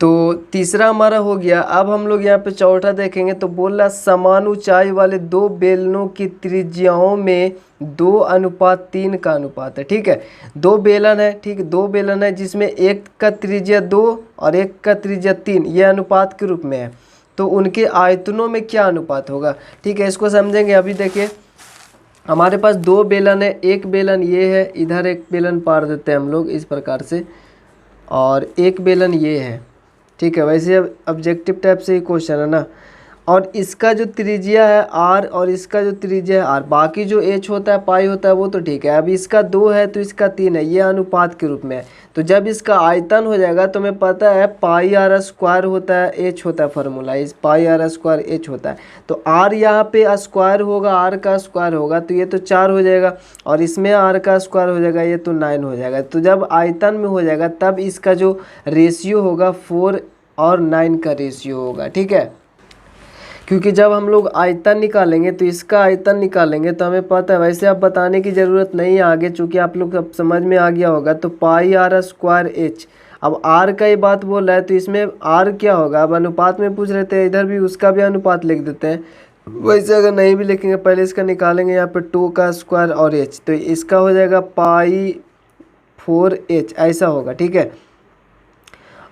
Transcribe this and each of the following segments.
तो तीसरा हमारा हो गया। अब हम लोग यहाँ पे चौथा देखेंगे तो बोल रहा समान ऊंचाई वाले दो बेलनों की त्रिज्याओं में 2:3 का अनुपात है। ठीक है, दो बेलन है, ठीक है, दो बेलन है जिसमें एक का त्रिज्या 2 और एक का त्रिज्या 3, ये अनुपात के रूप में है। तो उनके आयतनों में क्या अनुपात होगा? ठीक है, इसको समझेंगे। अभी देखिए हमारे पास दो बेलन है, एक बेलन ये है, इधर एक बेलन पार देते हैं हम लोग इस प्रकार से, और एक बेलन ये है। ठीक है, वैसे अब ऑब्जेक्टिव टाइप से ही क्वेश्चन है ना। और इसका जो त्रिज्या है r और इसका जो त्रिज्या है r, बाकी जो h होता है पाई होता है वो तो ठीक है। अब इसका 2 है तो इसका 3 है, ये अनुपात के रूप में है। तो जब इसका आयतन हो जाएगा तो हमें पता है पाई r स्क्वायर होता है, h होता है फार्मूला, इस पाई r स्क्वायर h होता है। तो r यहाँ पे स्क्वायर होगा, r का स्क्वायर होगा तो ये तो 4 हो जाएगा, और इसमें r का स्क्वायर हो जाएगा, ये तो 9 हो जाएगा। तो जब आयतन में हो जाएगा तब इसका जो रेशियो होगा 4 और 9 का रेशियो होगा। ठीक है, क्योंकि जब हम लोग आयतन निकालेंगे तो इसका आयतन निकालेंगे तो हमें पता है, वैसे अब बताने की ज़रूरत नहीं है आगे, चूँकि आप लोग अब समझ में आ गया होगा। तो पाई r स्क्वायर h, अब r का ही बात बोल रहा है तो इसमें r क्या होगा? अब अनुपात में पूछ रहे थे, इधर भी उसका भी अनुपात लिख देते हैं। वैसे अगर नहीं भी लिखेंगे पहले इसका निकालेंगे, यहाँ पे 2 का स्क्वायर और h, तो इसका हो जाएगा पाई 4h, ऐसा होगा। ठीक है,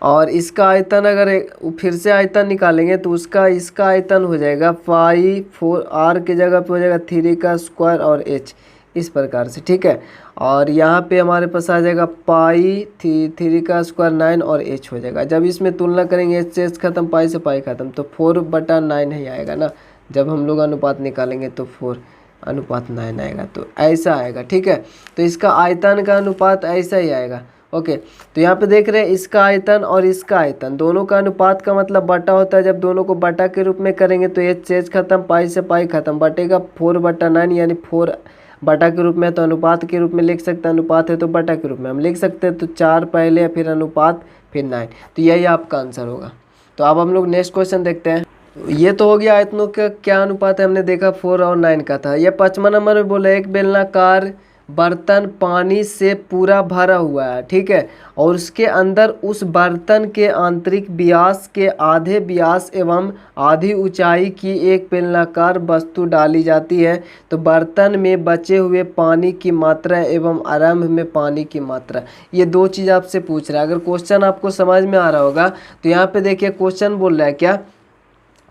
और इसका आयतन अगर फिर से आयतन निकालेंगे तो उसका इसका आयतन हो जाएगा पाई 4, r की जगह पे हो जाएगा 3 का स्क्वायर और h, इस प्रकार से। ठीक है, और यहाँ पे हमारे पास आ जाएगा पाई 3 का स्क्वायर 9 और h हो जाएगा। जब इसमें तुलना करेंगे h से h खत्म, पाई से पाई खत्म, तो 4/9 ही आएगा ना। जब हम लोग अनुपात निकालेंगे तो 4:9 आएगा, तो ऐसा आएगा। ठीक है, तो इसका आयतन का अनुपात ऐसा ही आएगा। ओके, तो यहाँ पे देख रहे हैं इसका आयतन और इसका आयतन दोनों का अनुपात का मतलब बटा होता है। जब दोनों को बटा के रूप में करेंगे तो h से h खत्म, पाई से पाई खत्म, बटेगा 4/9, यानी 4 बटा के रूप में है तो अनुपात के रूप में लिख सकते हैं, अनुपात है तो बटा के रूप में हम लिख सकते हैं। तो 4 पहले, फिर अनुपात, फिर 9, तो यही आपका आंसर होगा। तो अब हम लोग नेक्स्ट क्वेश्चन देखते हैं। ये तो हो गया आयतनों का क्या अनुपात है, हमने देखा 4 और 9 का था। ये 5वां नंबर में बोला एक बेलनाकार बर्तन पानी से पूरा भरा हुआ है। ठीक है, और उसके अंदर उस बर्तन के आंतरिक व्यास के आधे व्यास एवं आधी ऊंचाई की एक बेलनाकार वस्तु डाली जाती है। तो बर्तन में बचे हुए पानी की मात्रा एवं आरंभ में पानी की मात्रा, ये दो चीज़ आपसे पूछ रहा है। अगर क्वेश्चन आपको समझ में आ रहा होगा तो यहाँ पे देखिए क्वेश्चन बोल रहा है क्या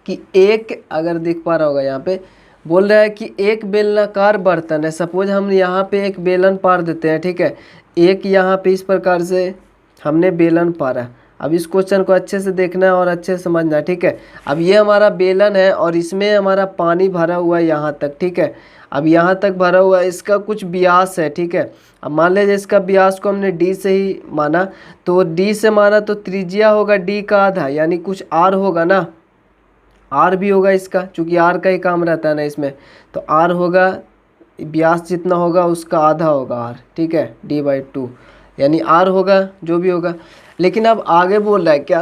कि एक, अगर देख पा रहा होगा यहाँ पे बोल रहा है कि एक बेलनाकार बर्तन है। सपोज हम यहाँ पे एक बेलन पार देते हैं। ठीक है, एक यहाँ पे इस प्रकार से हमने बेलन पारा। अब इस क्वेश्चन को अच्छे से देखना है और अच्छे से समझना है। ठीक है, अब ये हमारा बेलन है और इसमें हमारा पानी भरा हुआ है यहाँ तक। ठीक है, अब यहाँ तक भरा हुआ है, इसका कुछ व्यास है। ठीक है, अब मान लीजिए इसका व्यास को हमने d से ही माना, तो d से माना तो त्रिज्या होगा d का आधा, यानी कुछ r होगा ना, आर भी होगा इसका, चूँकि आर का ही काम रहता है ना इसमें। तो आर होगा, व्यास जितना होगा उसका आधा होगा आर। ठीक है, d/2, यानी आर होगा जो भी होगा। लेकिन अब आगे बोल रहा है क्या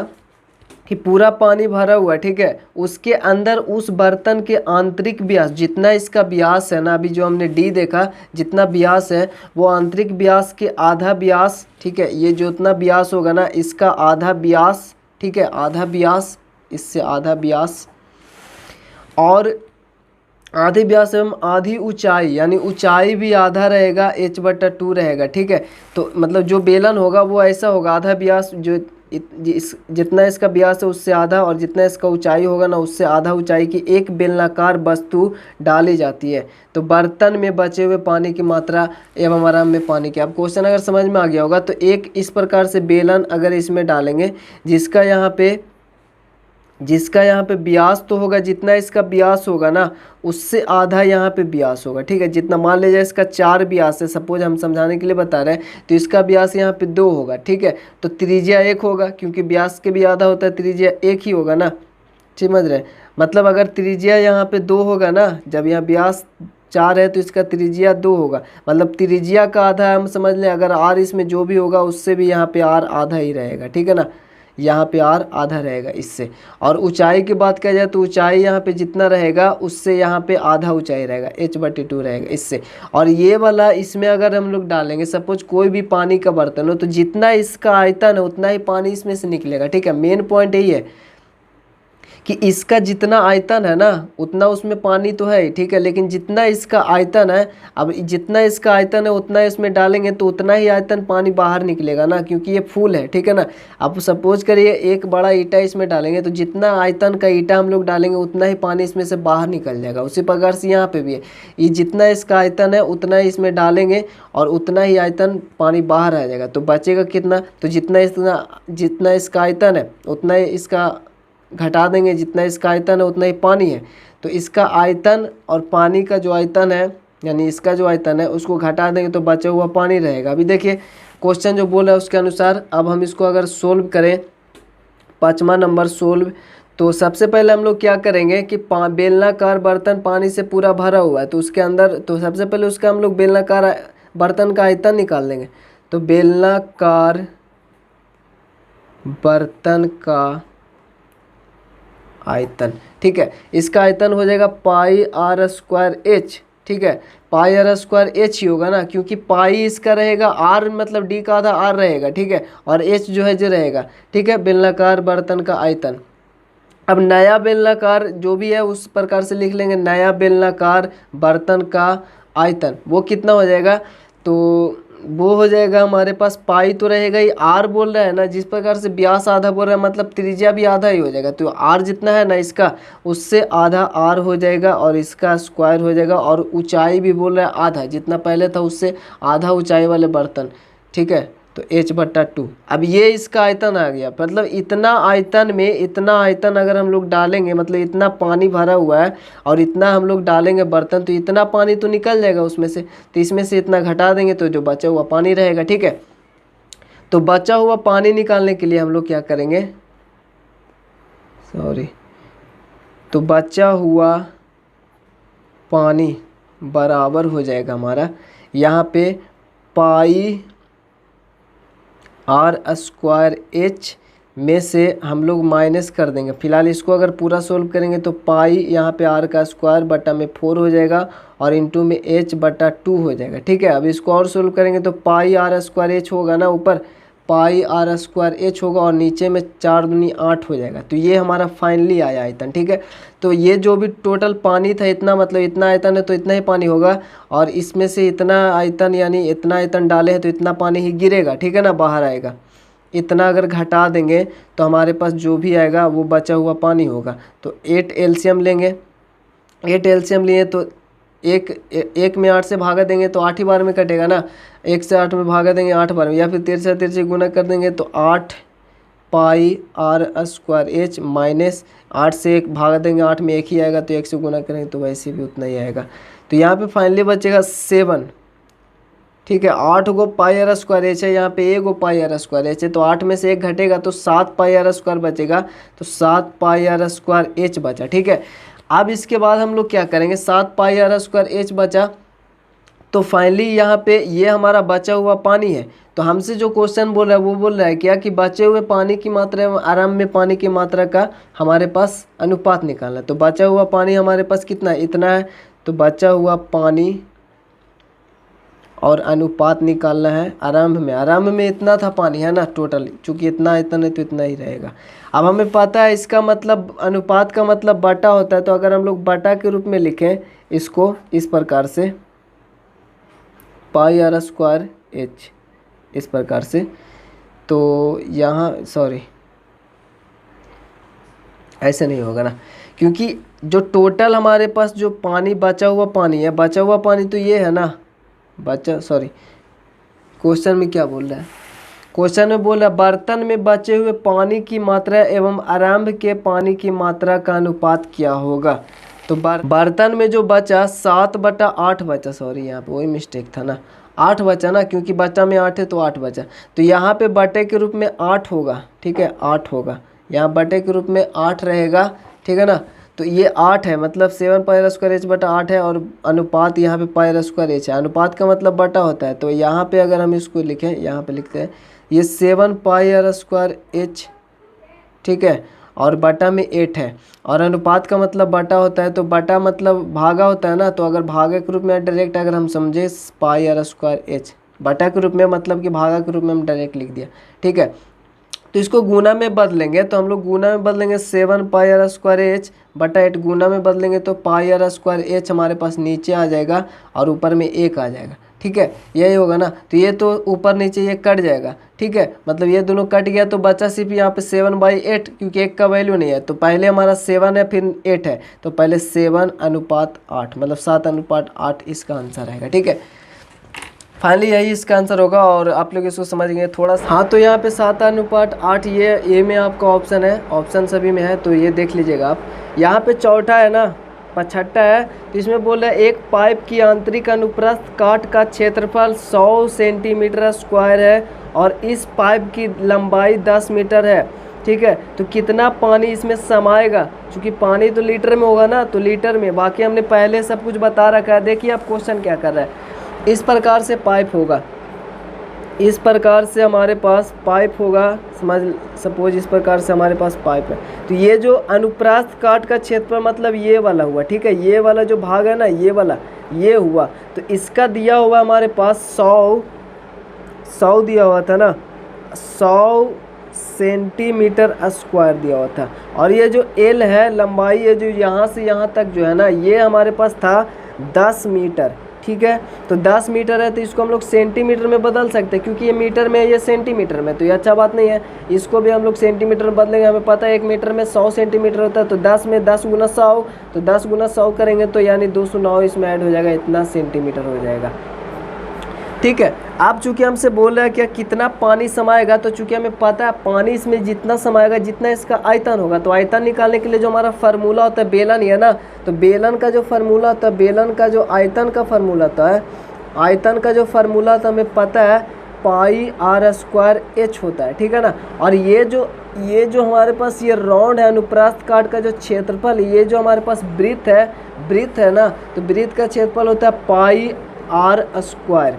कि पूरा पानी भरा हुआ है। ठीक है, उसके अंदर उस बर्तन के आंतरिक व्यास, जितना इसका व्यास है ना, अभी जो हमने डी देखा, जितना व्यास है वो आंतरिक व्यास के आधा व्यास। ठीक है, ये जितना व्यास होगा ना इसका आधा व्यास। ठीक है, आधा व्यास, इससे आधा व्यास, और आधे व्यास एवं आधी ऊंचाई, यानी ऊंचाई भी आधा रहेगा, h/2 रहेगा। ठीक है, तो मतलब जो बेलन होगा वो ऐसा होगा, आधा व्यास, जो जितना इसका व्यास है उससे आधा, और जितना इसका ऊंचाई होगा ना उससे आधा ऊंचाई की एक बेलनाकार वस्तु डाली जाती है। तो बर्तन में बचे हुए पानी की मात्रा एवं आरंभ में पानी की। अब क्वेश्चन अगर समझ में आ गया होगा तो एक इस प्रकार से बेलन अगर इसमें डालेंगे, जिसका यहाँ पे व्यास तो होगा, जितना इसका व्यास होगा ना उससे आधा यहाँ पे व्यास होगा। ठीक है, जितना मान लीजिए इसका 4 व्यास है, सपोज हम समझाने के लिए बता रहे हैं, तो इसका व्यास यहाँ पे 2 होगा। ठीक है, तो त्रिज्या 1 होगा, क्योंकि व्यास के भी आधा होता है, त्रिज्या 1 ही होगा ना। समझ रहे हैं, मतलब अगर त्रिज्या यहाँ पे 2 होगा ना, जब यहाँ व्यास 4 है तो इसका त्रिज्या 2 होगा, मतलब त्रिज्या का आधा हम समझ लें। अगर आर इसमें जो भी होगा उससे भी यहाँ पे आर आधा ही रहेगा। ठीक है ना, यहाँ पे r आधा रहेगा इससे। और ऊंचाई की बात किया जाए तो ऊंचाई यहाँ पे जितना रहेगा उससे यहाँ पे आधा ऊंचाई रहेगा, h/2 रहेगा इससे। और ये वाला इसमें अगर हम लोग डालेंगे, सपोज कोई भी पानी का बर्तन हो, तो जितना इसका आयतन है उतना ही पानी इसमें से निकलेगा, ठीक है। मेन पॉइंट यही है कि इसका जितना आयतन है ना उतना उसमें पानी तो है ही, ठीक है, लेकिन जितना इसका आयतन है, अब जितना इसका आयतन है उतना इसमें डालेंगे तो उतना ही आयतन पानी बाहर निकलेगा ना, क्योंकि ये फूल है, ठीक है ना। अब सपोज करिए एक बड़ा ईंटा इसमें डालेंगे तो जितना आयतन का ईंटा हम लोग डालेंगे उतना ही पानी इसमें से बाहर निकल जाएगा। उसी प्रकार से यहाँ पे भी है, ये जितना इसका आयतन है उतना ही इसमें डालेंगे और उतना ही आयतन पानी बाहर आ जाएगा। तो बचेगा कितना, तो जितना इसका आयतन है उतना ही इसका घटा देंगे, जितना इसका आयतन है उतना ही पानी है। तो इसका आयतन और पानी का जो आयतन है, यानी इसका जो आयतन है उसको घटा देंगे तो बचा हुआ पानी रहेगा। अभी देखिए क्वेश्चन जो बोला है उसके अनुसार अब हम इसको अगर सोल्व करें, 5वां नंबर सोल्व, तो सबसे पहले हम लोग क्या करेंगे कि बेलनाकार बर्तन पानी से पूरा भरा हुआ है, तो उसके अंदर, तो सबसे पहले उसका हम लोग बेलनाकार बर्तन का आयतन निकाल देंगे। तो बेलनाकार बर्तन का आयतन, ठीक है, इसका आयतन हो जाएगा πr²h, ठीक है, πr² ही होगा ना, क्योंकि पाई इसका रहेगा, r मतलब d का आधा r रहेगा, ठीक है, और h जो है जो रहेगा, ठीक है। बेलनाकार बर्तन का आयतन। अब नया बेलनाकार जो भी है उस प्रकार से लिख लेंगे, नया बेलनाकार बर्तन का आयतन वो कितना हो जाएगा, तो वो हो जाएगा हमारे पास, पाई तो रहेगा ही, आर बोल रहा है ना, जिस प्रकार से व्यास आधा बोल रहा है मतलब त्रिज्या भी आधा ही हो जाएगा। तो आर जितना है ना इसका उससे आधा आर हो जाएगा और इसका स्क्वायर हो जाएगा, और ऊंचाई भी बोल रहा है आधा, जितना पहले था उससे आधा ऊंचाई वाले बर्तन, ठीक है, तो h/2। अब ये इसका आयतन आ गया, मतलब इतना आयतन में इतना आयतन अगर हम लोग डालेंगे, मतलब इतना पानी भरा हुआ है और इतना हम लोग डालेंगे बर्तन, तो इतना पानी तो निकल जाएगा उसमें से, तो इसमें से इतना घटा देंगे तो जो बचा हुआ पानी रहेगा, ठीक है। तो बचा हुआ पानी निकालने के लिए हम लोग क्या करेंगे, तो बचा हुआ पानी बराबर हो जाएगा हमारा यहाँ पे पाई r² में से हम लोग माइनस कर देंगे। फिलहाल इसको अगर पूरा सोल्व करेंगे तो पाई यहाँ पे r² बटा में 4 हो जाएगा और इंटू में h/2 हो जाएगा, ठीक है। अब इसको और सोल्व करेंगे तो पाई r² होगा ना, ऊपर पाई r² होगा और नीचे में 4 दूनी 8 हो जाएगा। तो ये हमारा फाइनली आया आयतन, ठीक है। तो ये जो भी टोटल पानी था इतना, मतलब इतना आयतन है तो इतना ही पानी होगा, और इसमें से इतना आयतन यानी इतना आयतन डाले हैं तो इतना पानी ही गिरेगा, ठीक है ना, बाहर आएगा। इतना अगर घटा देंगे तो हमारे पास जो भी आएगा वो बचा हुआ पानी होगा। तो 8 एलसीएम लेंगे, 8 एलसीएम लिए तो एक में 8 से भागा देंगे तो 8 ही बार में कटेगा ना, 1 से 8 में भागा देंगे 8 बार में, या फिर 13 से 13 से गुना कर देंगे तो 8 पाई r² माइनस 8 से 1 भागा देंगे 8 में 1 ही आएगा, तो 1 से गुना करेंगे तो वैसे भी उतना ही आएगा। तो यहाँ पे फाइनली बचेगा 7, ठीक है। 8 गो पाई r² है, यहाँ पे 1 गो पाई r² है, तो 8 में से 1 घटेगा तो 7 पाई r² बचेगा, तो 7 पाई r² बचा, ठीक है। अब इसके बाद हम लोग क्या करेंगे, 7 पाई r² बचा, तो फाइनली यहाँ पे ये हमारा बचा हुआ पानी है। तो हमसे जो क्वेश्चन बोल रहा है वो बोल रहा है क्या कि बचे हुए पानी की मात्रा एवं आराम में पानी की मात्रा का हमारे पास अनुपात निकालना है। तो बचा हुआ पानी हमारे पास कितना है, इतना है, तो बचा हुआ पानी और अनुपात निकालना है। आरंभ में इतना था पानी, है ना, टोटल, चूँकि इतना आयतन है तो इतना ही रहेगा। अब हमें पता है इसका मतलब अनुपात का मतलब बटा होता है, तो अगर हम लोग बटा के रूप में लिखें इसको इस प्रकार से, पाई r²h इस प्रकार से, तो यहाँ ऐसे नहीं होगा ना, क्योंकि जो टोटल हमारे पास जो पानी बचा हुआ पानी तो ये है ना, क्वेश्चन में क्या बोल रहा है, क्वेश्चन में बोल रहा है बर्तन में बचे हुए पानी की मात्रा एवं आरंभ के पानी की मात्रा का अनुपात क्या होगा। तो बर्तन में जो बचा 7/8 बचा, यहाँ पे वही मिस्टेक था ना, 8 बचा ना, क्योंकि बचा में 8 है तो 8 बचा, तो यहाँ पे बटे के रूप में 8 होगा, ठीक है, 8 होगा, यहाँ बटे के रूप में 8 रहेगा, ठीक है ना। तो ये 8 है, मतलब 7 पाई r² बटा 8 है, और अनुपात यहाँ पे पाई r² है, अनुपात का मतलब बटा होता है। तो यहाँ पे अगर हम इसको लिखें, यहाँ पे लिखते हैं ये 7 पाई r² ठीक है, और बटा में 8 है। और अनुपात का मतलब बटा होता है, तो बटा मतलब भागा होता है ना, तो अगर भागा के रूप में डायरेक्ट अगर हम समझे पाई आर स्क्वायर एच, बटा के रूप में मतलब कि भागा के रूप में हम डायरेक्ट लिख दिया। ठीक है, तो इसको गुना में बदलेंगे, तो हम लोग गुना में बदलेंगे 7 पाई आर स्क्वायर एच बटा 8, गुना में बदलेंगे तो पाई आर स्क्वायर एच हमारे पास नीचे आ जाएगा और ऊपर में 1 आ जाएगा। ठीक है, यही होगा ना, तो ये तो ऊपर नीचे ये कट जाएगा। ठीक है, मतलब ये दोनों कट गया तो बचा सिर्फ यहाँ पे 7/8, क्योंकि 1 का वैल्यू नहीं है, तो पहले हमारा 7 है फिर 8 है, तो पहले 7:8 मतलब 7:8 इसका आंसर रहेगा। ठीक है, फाइनली यही इसका आंसर होगा और आप लोग इसको समझेंगे थोड़ा सा। हाँ, तो यहाँ पे 7:8 ये में आपका ऑप्शन है, ऑप्शन सभी में है, तो ये देख लीजिएगा आप। यहाँ पे चौथा है ना, 65 है, तो इसमें बोल रहा है एक पाइप की आंतरिक अनुप्रस्थ काट का क्षेत्रफल 100 सेंटीमीटर स्क्वायर है और इस पाइप की लंबाई 10 मीटर है। ठीक है, तो कितना पानी इसमें समाएगा, क्योंकि पानी तो लीटर में होगा ना, तो लीटर में, बाकी हमने पहले सब कुछ बता रखा है। देखिए आप क्वेश्चन क्या कर रहा है, इस प्रकार से पाइप होगा, इस प्रकार से हमारे पास पाइप होगा, सपोज इस प्रकार से हमारे पास पाइप है, तो ये जो अनुप्रस्थ काट का क्षेत्रफल मतलब ये वाला हुआ। ठीक है, ये वाला जो भाग है ना, ये वाला ये हुआ, तो इसका दिया हुआ हमारे पास 100 दिया हुआ था ना, 100 सेंटीमीटर स्क्वायर दिया हुआ था। और ये जो एल है लंबाई, ये जो यहाँ से यहाँ तक जो है ना, ये हमारे पास था 10 मीटर। ठीक है, तो 10 मीटर है, तो इसको हम लोग सेंटीमीटर में बदल सकते हैं, क्योंकि ये मीटर में है, ये सेंटीमीटर में, तो ये अच्छा बात नहीं है। इसको भी हम लोग सेंटीमीटर में बदलेंगे, हमें पता है 1 मीटर में 100 सेंटीमीटर होता है, तो 10 में 10 गुना 100, तो 10 गुना 100 करेंगे तो यानी 209 इसमें ऐड हो जाएगा, इतना सेंटीमीटर हो जाएगा। ठीक है, आप चूंकि हमसे बोल रहे हैं कि कितना पानी समाएगा, तो चूंकि हमें पता है पानी इसमें जितना समाएगा जितना इसका आयतन होगा, तो आयतन निकालने के लिए जो हमारा फार्मूला होता है बेलन ही है ना, तो बेलन का जो फार्मूला होता है, बेलन का जो आयतन का फार्मूला होता है, आयतन का जो फार्मूला होता है हमें पता है पाई आर स्क्वायर एच होता है। ठीक है ना, और ये जो हमारे पास ये राउंड है अनुप्रस्थ काट का जो क्षेत्रफल, ये जो हमारे पास वृत्त है ना, तो वृत्त का क्षेत्रफल होता है पाई आर स्क्वायर।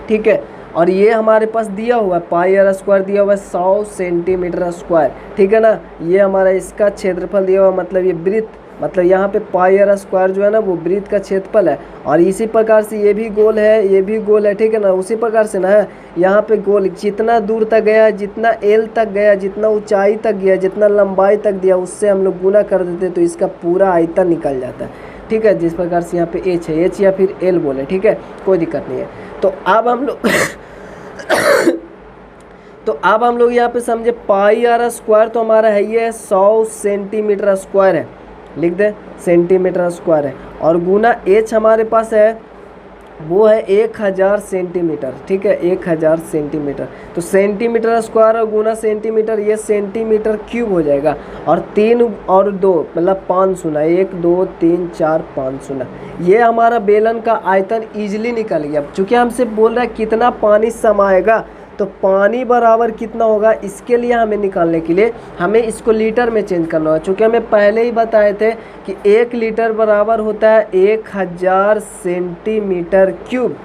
ठीक है, और ये हमारे पास दिया हुआ है पाई आर स्क्वायर दिया हुआ है 100 सेंटीमीटर स्क्वायर। ठीक है ना, ये हमारा इसका क्षेत्रफल दिया हुआ, मतलब ये वृत्त, मतलब यहाँ पे पाई आर स्क्वायर जो है ना वो वृत्त का क्षेत्रफल है। और इसी प्रकार से ये भी गोल है, ये भी गोल है। ठीक है ना, उसी प्रकार से ना है यहाँ पे गोल, जितना दूर तक गया, जितना एल तक गया, जितना ऊंचाई तक गया, जितना लंबाई तक दिया, उससे हम लोग गुना कर देते तो इसका पूरा आयतन निकल जाता है। ठीक है, जिस प्रकार से यहाँ पे एच है, एच या फिर एल बोले। ठीक है, कोई दिक्कत नहीं है। तो अब हम लोग यहाँ पे समझे पाई आर स्क्वायर तो हमारा है ये 100 सेंटीमीटर स्क्वायर है, लिख दे सेंटीमीटर स्क्वायर है, और गुना एच हमारे पास है वो है 1000 सेंटीमीटर। ठीक है, 1000 सेंटीमीटर, तो सेंटीमीटर स्क्वायर और गुना सेंटीमीटर, ये सेंटीमीटर क्यूब हो जाएगा, और 3 और 2 मतलब 5 शून्य, 1 2 3 4 5 शून्य, ये हमारा बेलन का आयतन इजीली निकल गया। चूँकि हमसे बोल रहा है कितना पानी समाएगा, तो पानी बराबर कितना होगा, इसके लिए हमें निकालने के लिए हमें इसको लीटर में चेंज करना होगा। चूँकि हमें पहले ही बताए थे कि 1 लीटर बराबर होता है 1000 सेंटीमीटर क्यूब।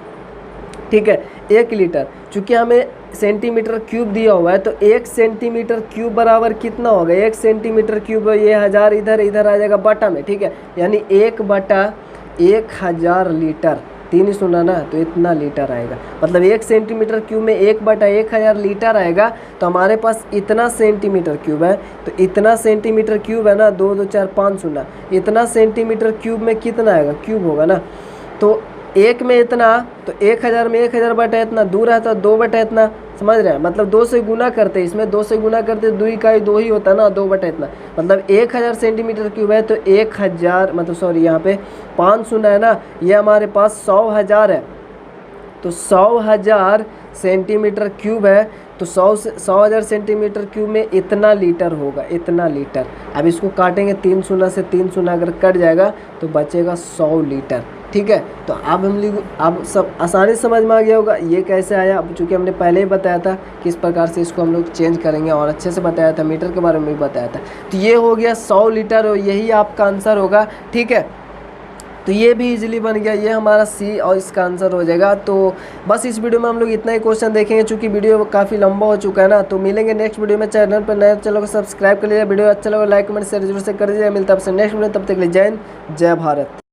ठीक है, 1 लीटर, चूँकि हमें सेंटीमीटर क्यूब दिया हुआ है, तो 1 सेंटीमीटर क्यूब बराबर कितना होगा, 1 सेंटीमीटर क्यूब, ये 1000 इधर आ जाएगा बटा में। ठीक है, यानी 1/1000 लीटर, 3 ही सुना ना, तो इतना लीटर आएगा, मतलब 1 सेंटीमीटर क्यूब में 1/1000 लीटर आएगा। तो हमारे पास इतना सेंटीमीटर क्यूब है, तो इतना सेंटीमीटर क्यूब है ना, 2 2 4 5 शून्य, इतना सेंटीमीटर क्यूब में कितना आएगा, क्यूब होगा ना, तो 1 में इतना, तो 1000 में 1000 बटा इतना, दूर है तो 2 बटा इतना, समझ रहे हैं, मतलब 2 से गुना करते, इसमें 2 से गुना करते, 2 इकाई 2 ही होता है ना, 2 बटा इतना, मतलब 1000 सेंटीमीटर क्यूब है, तो 1000 मतलब सॉरी यहाँ पे 5 शून्य है ना, ये हमारे पास 100,000 है, तो 100,000 सेंटीमीटर क्यूब है, तो 100,000 सेंटीमीटर क्यूब में इतना लीटर होगा, इतना लीटर। अब इसको काटेंगे, 3 शून्य से 3 शून्य अगर कट जाएगा तो बचेगा 100 लीटर। ठीक है, तो अब हम लोग अब सब आसानी से समझ में आ गया होगा ये कैसे आया। अब चूँकि हमने पहले ही बताया था किस प्रकार से इसको हम लोग चेंज करेंगे, और अच्छे से बताया था, मीटर के बारे में भी बताया था। तो ये हो गया 100 लीटर, और यही आपका आंसर होगा। ठीक है, तो ये भी इजीली बन गया, ये हमारा सी और इसका आंसर हो जाएगा। तो बस इस वीडियो में हम लोग इतना ही क्वेश्चन देखेंगे, चूँकि वीडियो काफ़ी लंबा हो चुका है ना। तो मिलेंगे नेक्स्ट वीडियो में। चैनल पर नए चैनल को सब्सक्राइब कर लीजिए, वीडियो अच्छा लगा लाइक कमेंट शेयर जरूर से कर दीजिए। मिलता है आपसे नेक्स्ट वीडियो, तब तक के लिए जय हिंद जय भारत।